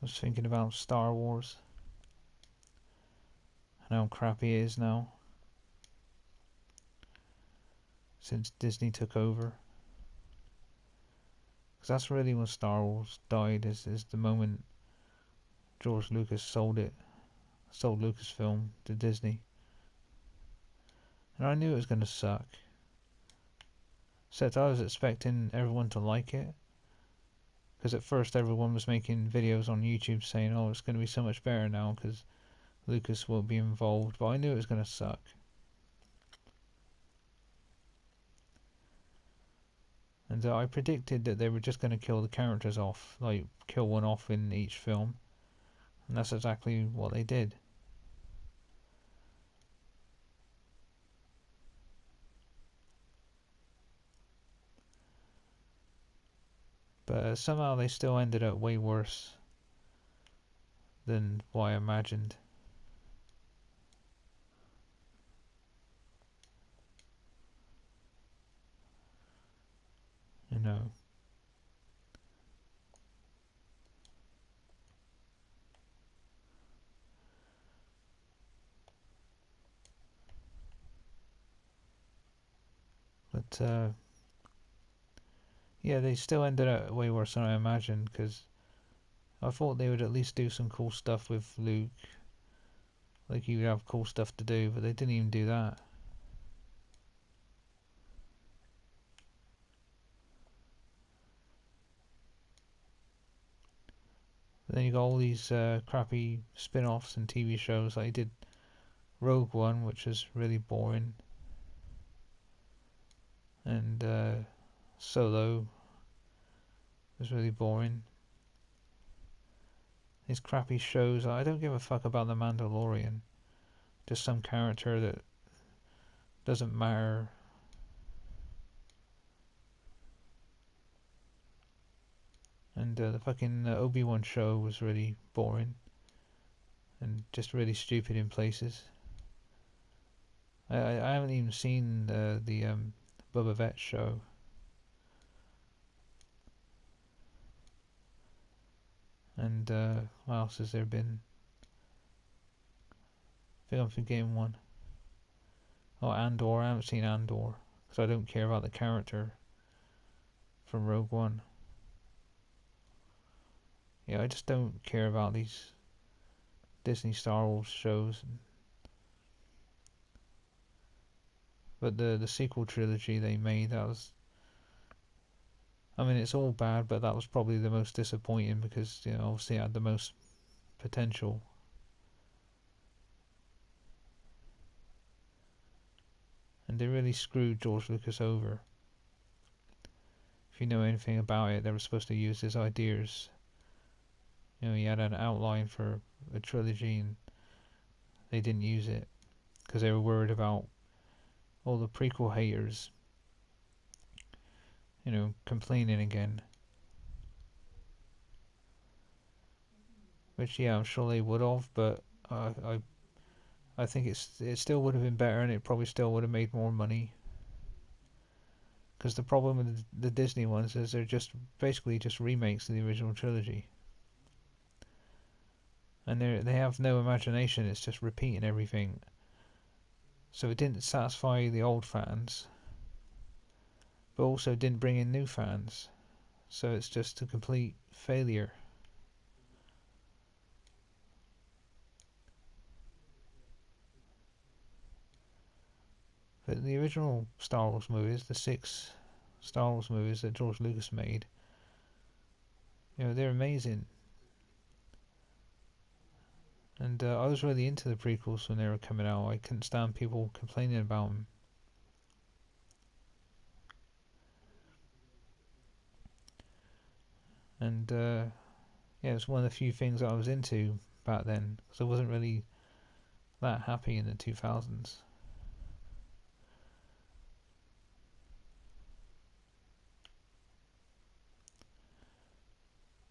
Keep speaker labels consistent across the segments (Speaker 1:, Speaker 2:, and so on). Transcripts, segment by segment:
Speaker 1: was thinking about Star Wars and how crappy it is now since Disney took over. Because that's really when Star Wars died, is the moment George Lucas sold Lucasfilm to Disney. And I knew it was going to suck. Except I was expecting everyone to like it. Because at first everyone was making videos on YouTube saying, oh, it's going to be so much better now because Lucas will be involved. But I knew it was going to suck. And I predicted that they were just going to kill the characters off. Like, kill one off in each film. And that's exactly what they did. But somehow they still ended up way worse than what I imagined. You know. But yeah, they still ended up way worse than I imagined because I thought they would at least do some cool stuff with Luke. Like he would have cool stuff to do, but they didn't even do that. But then you got all these crappy spin-offs and TV shows. Like he did Rogue One, which was really boring, and Solo was really boring. These crappy shows. I don't give a fuck about the Mandalorian. Just some character that doesn't matter. And the fucking Obi-Wan show was really boring and just really stupid in places. I haven't even seen the Boba Fett show. And what else has there been? I think I'm forgetting one. Oh, Andor. I haven't seen Andor because I don't care about the character from Rogue One. Yeah, I just don't care about these Disney Star Wars shows. But the sequel trilogy they made, that was, I mean, it's all bad, but that was probably the most disappointing because, you know, obviously it had the most potential. And they really screwed George Lucas over. If you know anything about it, they were supposed to use his ideas. You know, he had an outline for a trilogy and they didn't use it because they were worried about all the prequel haters, you know, complaining again. Which, yeah, I'm sure they would have, but I think it still would have been better, and it probably still would have made more money. Because the problem with the Disney ones is they're just basically just remakes of the original trilogy, and they have no imagination. It's just repeating everything. So it didn't satisfy the old fans, but also didn't bring in new fans. So it's just a complete failure. But the original Star Wars movies, the 6 Star Wars movies that George Lucas made, you know, they're amazing. And I was really into the prequels when they were coming out. I couldn't stand people complaining about them. And yeah, it's one of the few things that I was into back then because I wasn't really that happy in the 2000s.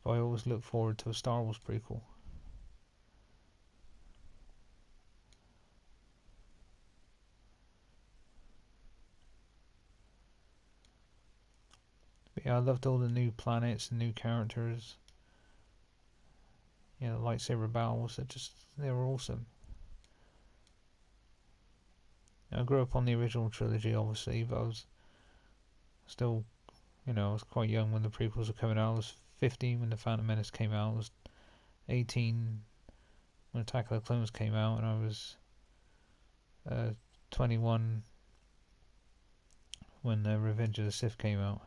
Speaker 1: But I always look forward to a Star Wars prequel. But yeah, I loved all the new planets and new characters. you know, lightsaber battles. They were awesome. I grew up on the original trilogy, obviously, but I was still, you know, I was quite young when the prequels were coming out. I was 15 when The Phantom Menace came out. I was 18 when Attack of the Clones came out, and I was 21 when Revenge of the Sith came out.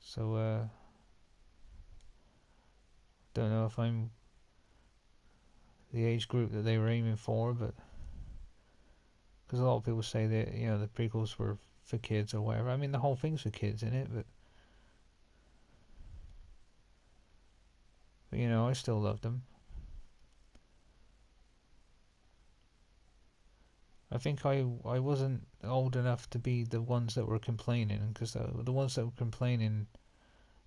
Speaker 1: So, don't know if I'm the age group that they were aiming for, but because a lot of people say that, you know, the prequels were for kids or whatever. I mean, the whole thing's for kids, in it, but you know, I still loved them. I think I wasn't old enough to be the ones that were complaining, because the ones that were complaining,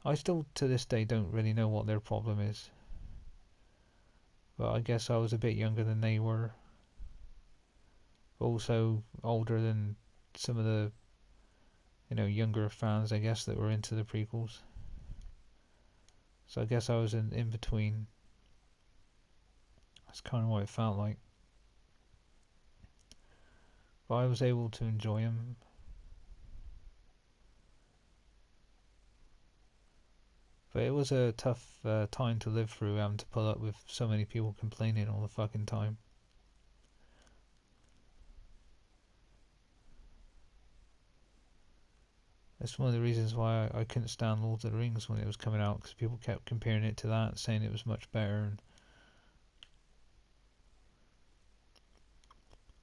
Speaker 1: I still to this day don't really know what their problem is. But I guess I was a bit younger than they were. Also older than some of the, you know, younger fans, I guess, that were into the prequels. So I guess I was in between. That's kind of what it felt like. But I was able to enjoy them. But it was a tough time to live through, having to put up with so many people complaining all the fucking time. That's one of the reasons why I couldn't stand Lord of the Rings when it was coming out, because people kept comparing it to that, saying it was much better, and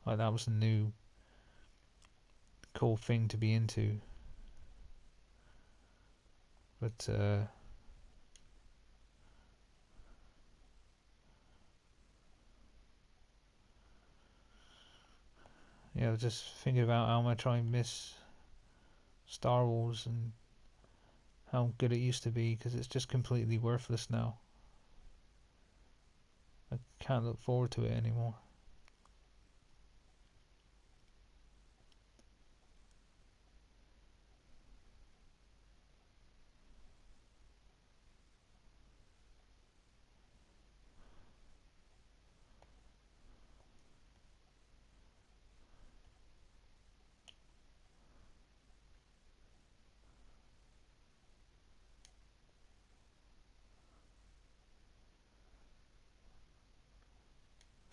Speaker 1: like that was a new cool thing to be into. But yeah, I was just thinking about how much I miss Star Wars and how good it used to be, because it's just completely worthless now. I can't look forward to it anymore.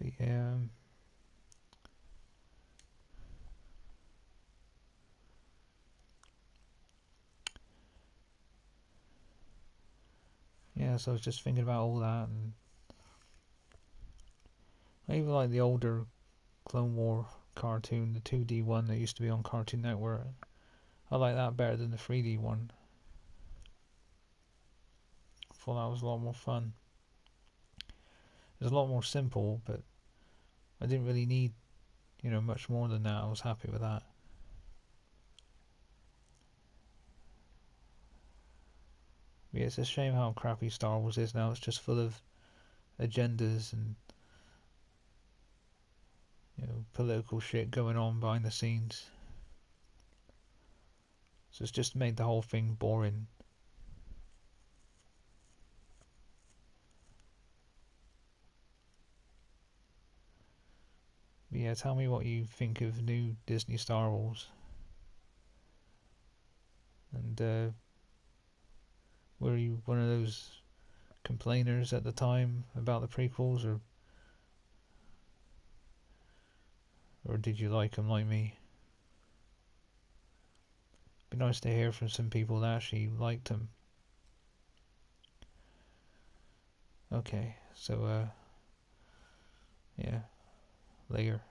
Speaker 1: But yeah, so I was just thinking about all that, and I even like the older Clone War cartoon, the 2D one that used to be on Cartoon Network. I like that better than the 3D one. I thought that was a lot more fun. It was a lot more simple, but I didn't really need, you know, much more than that. I was happy with that. Yeah, it's a shame how crappy Star Wars is now. It's just full of agendas and, you know, political shit going on behind the scenes. So it's just made the whole thing boring. But yeah, tell me what you think of new Disney Star Wars. And were you one of those complainers at the time about the prequels, or did you like them like me? Be nice to hear from some people that actually liked them. Okay, so yeah, later.